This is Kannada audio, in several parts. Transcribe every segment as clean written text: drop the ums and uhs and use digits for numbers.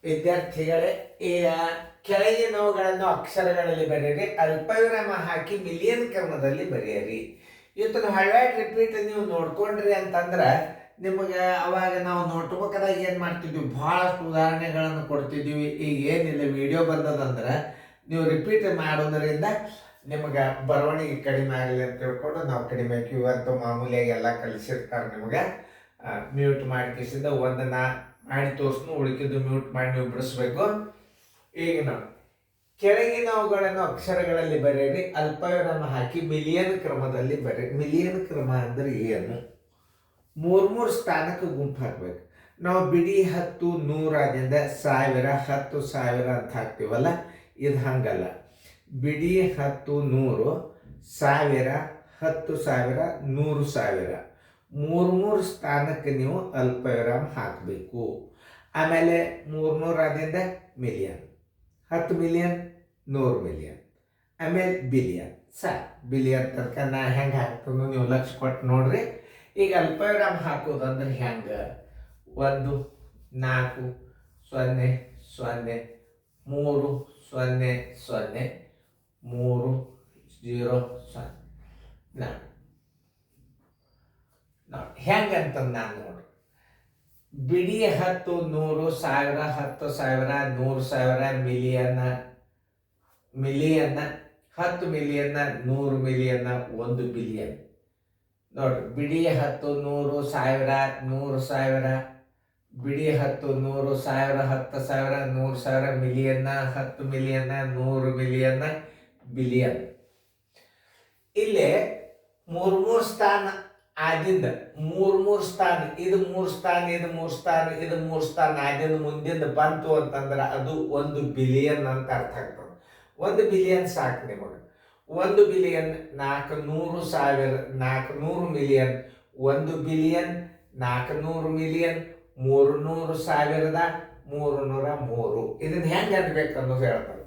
ವಿದ್ಯಾರ್ಥಿಗಳೇ, ಈಗ ಕೆಳಗಿನವುಗಳನ್ನು ಅಕ್ಷರಗಳಲ್ಲಿ ಬರೆಯಿರಿ. ಅಲ್ಪವಿರಾಮ ಹಾಕಿ ಮಿಲಿಯನ್ ಕ್ರಮದಲ್ಲಿ ಬರೆಯಿರಿ. ಇವತ್ತು ಹೈಲೈಟ್ ರಿಪೀಟ್ ನೀವು ನೋಡ್ಕೊಂಡ್ರಿ ಅಂತಂದ್ರೆ ನಿಮಗೆ ಅವಾಗ ನಾವು ನೋಟ್ಬುಕ್ದಾಗ ಏನು ಮಾಡ್ತಿದ್ವಿ, ಭಾಳಷ್ಟು ಉದಾಹರಣೆಗಳನ್ನು ಕೊಡ್ತಿದ್ವಿ. ಈಗ ಏನಿಲ್ಲ, ವಿಡಿಯೋ ಬಂದದಂದ್ರೆ ನೀವು ರಿಪೀಟ್ ಮಾಡೋದ್ರಿಂದ ನಿಮಗೆ ಬರವಣಿಗೆ ಕಡಿಮೆ ಆಗಲಿ ಅಂತ ತಿಳ್ಕೊಂಡು ನಾವು ಕಡಿಮೆ ಹಾಕಿ. ಇವತ್ತು ಮಾಮೂಲಿಯಾಗಿ ಎಲ್ಲ ಕಲಿಸಿರ್ತಾರೆ ನಿಮಗೆ. ಮ್ಯೂಟ್ ಮಾಡಿ ಒಂದು ಮಾಡಿ ತೋರಿಸ್ನು, ಉಳಿಕಿದ್ದು ಮ್ಯೂಟ್ ಮಾಡಿ ನೀವು ಬಿಡಿಸ್ಬೇಕು. ಈಗ ನಾವು ಕೆಳಗಿನವುಗಳನ್ನು ಅಕ್ಷರಗಳಲ್ಲಿ ಬರೆಯಿರಿ. ಅಲ್ಪವಿರಾಮ ಹಾಕಿ ಮಿಲಿಯನ್ ಕ್ರಮದಲ್ಲಿ ಬರೆಯಿರಿ. ಮಿಲಿಯನ್ ಕ್ರಮ ಅಂದ್ರೆ ಏನು? ಮೂರು ಸ್ಥಾನಕ್ಕೆ ಗುಂಪು ಹಾಕ್ಬೇಕು. ನಾವು ಬಿಡಿ 10, 100 ಆದಿಂದ 1000, 10,000 ಅಂತ ಹಾಕ್ತೀವಲ್ಲ, ಇದು ಹಂಗಲ್ಲ. ಬಿಡಿ 10, 100, 1000, 10,000, 100,000 ಮೂರು ಸ್ಥಾನಕ್ಕೆ ನೀವು ಅಲ್ಪವಿರಾಮ ಹಾಕಬೇಕು. ಆಮೇಲೆ 300 ಆದಿಂದ ಮಿಲಿಯನ್, 10 ಮಿಲಿಯನ್, 100 ಮಿಲಿಯನ್, ಆಮೇಲೆ ಬಿಲಿಯನ್. ಬಿಲಿಯನ್ ತನಕ ನಾ ಹೆಂಗೆ ಹಾಕ್ತೀನಿ ನೀವು ಲಕ್ಷ ಕೊಟ್ಟು ನೋಡ್ರಿ. ಈಗ ಅಲ್ಪವಿರಾಮ ಹಾಕೋದಂದ್ರೆ ಹೆಂಗೆ? 1, 4, 0, 0, 3, 0, 0, 3, 0, 0. ಹೆಂಗಂತ ನಾನು ನೋಡ್ರಿ. ಬಿಡಿ 10, 100, 1000, 10,000, 100,000 ಮಿಲಿಯನ್, 10 ಮಿಲಿಯನ್, 100 ಮಿಲಿಯನ್, 1 ಬಿಲಿಯನ್. ನೋಡ್ರಿ, ಬಿಡಿ 10, 100, 1000, 100,000, ಬಿಡಿ 10, 100, 1000, 10,000, 100,000 ಮಿಲಿಯನ್, 10 ಮಿಲಿಯನ್, 100 ಮಿಲಿಯನ್, ಬಿಲಿಯನ್. ಇಲ್ಲೇ ಮೂರು ಸ್ಥಾನ ಆದಿಂದ ಮೂರು ಸ್ಥಾನ, ಇದು 3 ಸ್ಥಾನ, ಇದು 3 ಸ್ಥಾನ, ಇದು 3 ಸ್ಥಾನ ಆದಿಂದ ಮುಂದಿಂದ ಬಂತು ಅಂತಂದ್ರೆ ಅದು 1 ಬಿಲಿಯನ್ ಅಂತ ಅರ್ಥ ಆಗ್ತದೆ. 1 ಬಿಲಿಯನ್ ಸಾಕು ನಿಮಗೆ. 1 ಬಿಲಿಯನ್ 400,000, 400 ಮಿಲಿಯನ್, 1 ಬಿಲಿಯನ್ 400 ಮಿಲಿಯನ್, 300,000, 303. ಇದನ್ನ ಹೆಂಗೆ ಅನ್ಬೇಕು ಅನ್ನೋದು ಹೇಳ್ತಾರೆ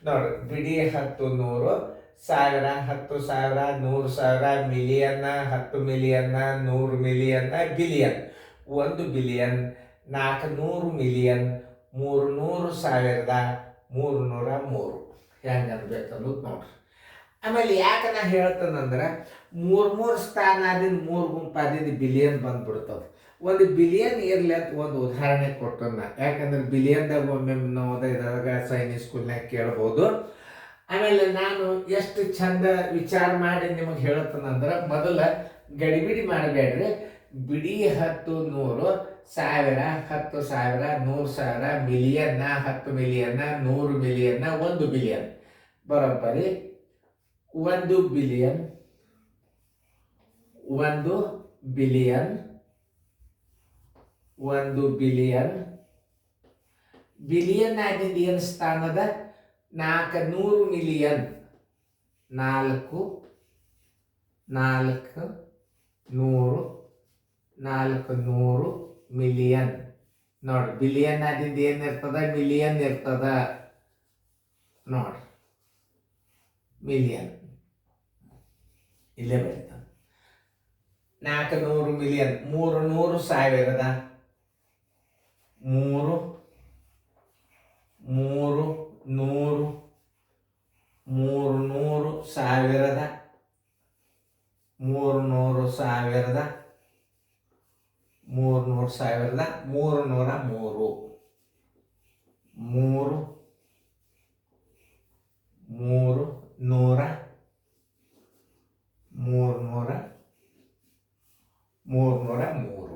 ನೋಡ್ರಿ. ಬಿಡಿ 10, 100, 1000, 10,000, 100,000 million, 10 million, 100 million, billion. 1 billion 400 million, 300,000, 303. ಹೆಂಗೆ ಅನ್ಬೇಕು ಅನ್ನೋದು ನೋಡ್ರಿ. ಆಮೇಲೆ ಯಾಕೆ ನಾ ಹೇಳ್ತೇನೆಂದ್ರೆ, ಮೂರು ಸ್ಥಾನ ಆದಿಂದ 3 ಗುಂಪಾದಿಂದ ಬಿಲಿಯನ್ ಬಂದ್ಬಿಡ್ತದೆ. 1 ಬಿಲಿಯನ್ ಇರಲಿ ಅಂತ ಒಂದು ಉದಾಹರಣೆ ಕೊಟ್ಟನ. ಯಾಕಂದ್ರೆ ಬಿಲಿಯನ್ದಾಗ ಒಮ್ಮೆ ನಾವು ಇದ್ರಾಗ ಸೈನಿಕ್ ಸ್ಕೂಲ್ನಾಗ ಕೇಳ್ಬೋದು. ಆಮೇಲೆ ನಾನು ಎಷ್ಟು ಚಂದ ವಿಚಾರ ಮಾಡಿ ನಿಮಗೆ ಹೇಳ್ತೇನೆಂದ್ರೆ, ಮೊದಲ ಗಡಿಬಿಡಿ ಮಾಡಬೇಡ್ರಿ. ಬಿಡಿ 10, 100, 1000, 10,000, 100,000 ಮಿಲಿಯನ್, 10 ಮಿಲಿಯನ್, 100 ಮಿಲಿಯನ್, 1 ಬಿಲಿಯನ್. ಬರೋಬ್ಬರಿ 1 ಬಿಲಿಯನ್, 1 ಬಿಲಿಯನ್, 1 ಬಿಲಿಯನ್. ಬಿಲಿಯನ್ ಆಗಿದ್ದು ಏನು ಸ್ಥಾನದ? 400 ಮಿಲಿಯನ್, 400, 400 ಮಿಲಿಯನ್. ನೋಡ್ರಿ, ಬಿಲಿಯನ್ ಆಗಿದ್ದು ಏನಿರ್ತದ? ಮಿಲಿಯನ್ ಇರ್ತದ ನೋಡ್ರಿ. ಮಿಲಿಯನ್ ಇಲ್ಲೇ ಬರೀತಾನೆ. 400 ಮಿಲಿಯನ್, 300,000, 300, 300,000, 300,000, 300,000, 300,000, 303. 303.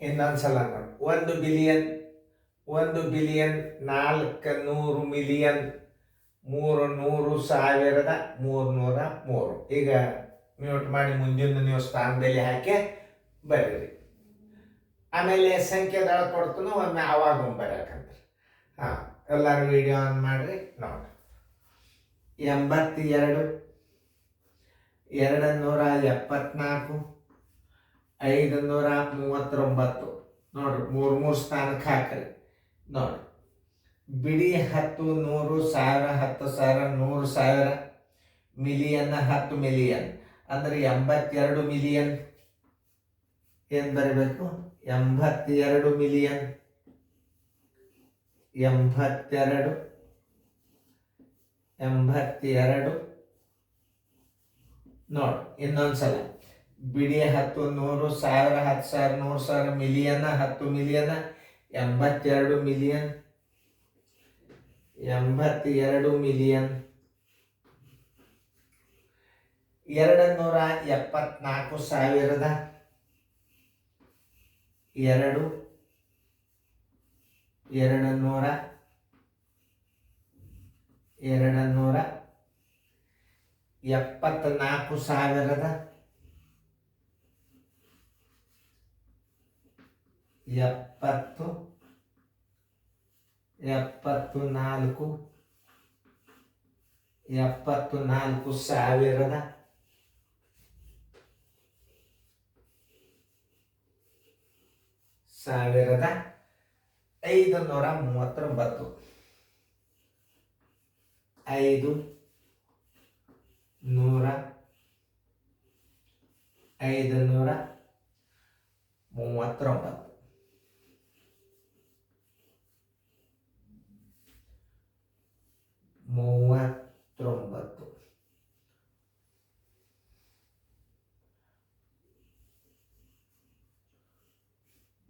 ಇನ್ನೊಂದ್ಸಲ ನೋಡಿ. 1 ಬಿಲಿಯನ್, 1 ಬಿಲಿಯನ್ 400 ಮಿಲಿಯನ್, 300,000, 303. ಈಗ ಮ್ಯೂಟ್ ಮಾಡಿ ಮುಂದಿನ ನೀವು ಸ್ಥಾನದಲ್ಲಿ ಹಾಕಿ ಬರೀರಿ. ಆಮೇಲೆ ಸಂಖ್ಯೆದಳ ಕೊಡ್ತಾನು, ಒಮ್ಮೆ ಅವಾಗ ಬರಕಂತ್ರಿ. ಎಲ್ಲರೂ ವಿಡಿಯೋ ಆನ್ ಮಾಡ್ರಿ ನೋಡ್ರಿ. 82, 274, 539. ನೋಡ್ರಿ, 3 ಸ್ಥಾನಕ್ಕೆ ಹಾಕ್ರಿ ನೋಡ್ರಿ. ಬಿಡಿ 10, 100, 1000, 10,000, 100,000 ಮಿಲಿಯನ್, 10 ಮಿಲಿಯನ್ ಅಂದ್ರೆ 82 ಮಿಲಿಯನ್, ಏನು ಬರೀಬೇಕು? 82 ಮಿಲಿಯನ್. 82 ನೋಡಿ ಇನ್ನೊಂದ್ಸಲ. ಬಿಡಿ 10 100 1000 10,000 100,000 ಮಿಲಿಯನ್ 10 ಮಿಲಿಯನ್ 82 ಮಿಲಿಯನ್. 82 ಮಿಲಿಯನ್ 274,000 274,000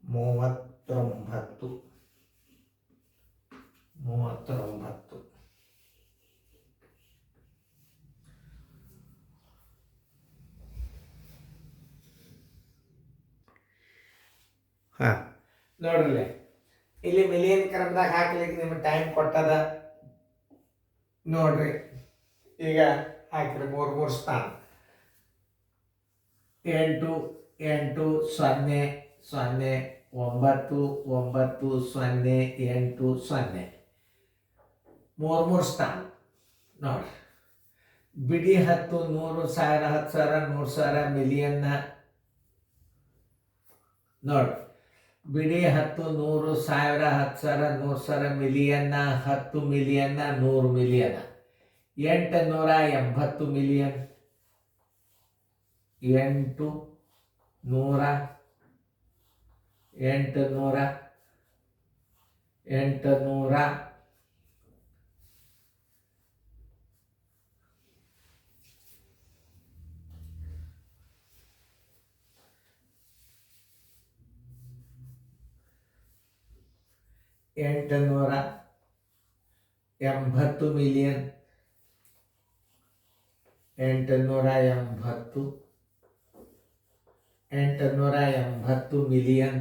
539. 539. ಹಾಂ ನೋಡ್ರಿ, ಇಲ್ಲಿ ಮಿಲಿಯನ್ ಕ್ರಮದಾಗ ಹಾಕ್ಲಿಕ್ಕೆ ನಿಮ್ಗೆ ಟೈಮ್ ಕೊಟ್ಟದ ನೋಡ್ರಿ. ಈಗ ಹಾಕಿರಿ 3 ಸ್ಥಾನ. 8 8 0 0 9 9 0 8 0 3 ಸ್ಥಾನ ನೋಡ್ರಿ. ಬಿಡಿ 10 100 1000 10,000 100,000 ಮಿಲಿಯನ್ನ ನೋಡ್ರಿ. ಬಿಡಿ 10 100 1000 10,000 100,000 ಮಿಲಿಯನ್ನ 10 ಮಿಲಿಯನ್ನ 100 million 880 million. 800 880 million. 880 million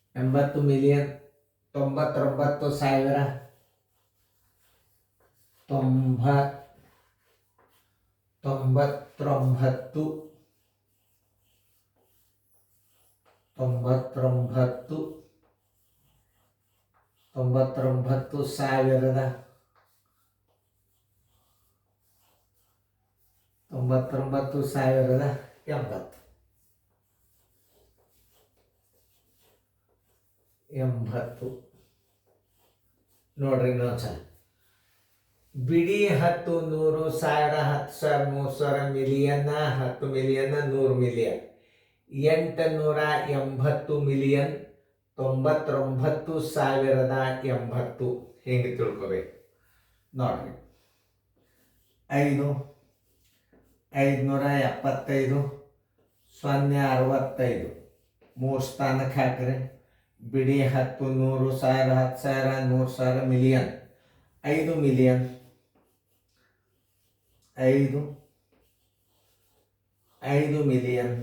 80 million 99,000 80 ನೋಡ್ರಿ ಇನ್ನೊಂದ್ಸಲ. ಬಿಡಿ 10 100 1000 10,000 100,000 ಮಿಲಿಯನ್ನ 10 ಮಿಲಿಯನ್ನ 100 ಮಿಲಿಯನ್ 880 ಮಿಲಿಯನ್ 99,080 ಹಿಂಗೆ ತಿಳ್ಕೊಬೇಕು ನೋಡ್ರಿ. 5 575 065 3 ಸ್ಥಾನಕ್ಕೆ ಹಾಕ್ರಿ. ಬಿಡಿ 10 100 1000 10,000 100,000 million 5 million 5 million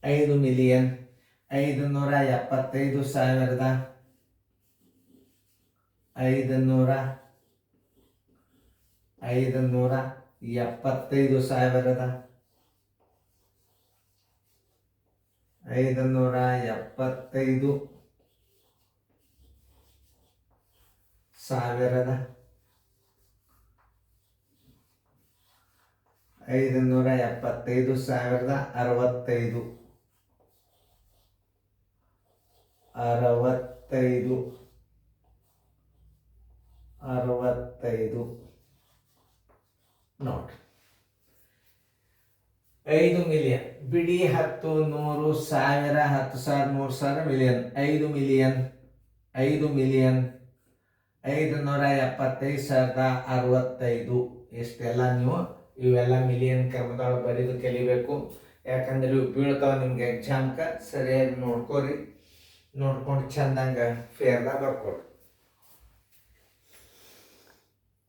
5 million 575,000 575,000 575,065 65 5 million. ಬಿಡಿ 10 100 1000 10,000 100,000 ಮಿಲಿಯನ್. 5 million 5 million 575,065. ಇಷ್ಟೆಲ್ಲ ನೀವು ಇವೆಲ್ಲ ಮಿಲಿಯನ್ ಕ್ರಮದೊಳಗೆ ಬರೀದು ಕಲಿಬೇಕು. ಯಾಕಂದ್ರೆ ಇವು ಬೀಳ್ತಾವ ನಿಮ್ಗೆ ಎಕ್ಸಾಮ್ಗೆ. ಸರಿಯಾಗಿ ನೋಡ್ಕೊರಿ, ನೋಡ್ಕೊಂಡು ಚಂದಂಗೆ ಫೇರ್ದಾಗ ಬರ್ಕೊಡ್ರಿ.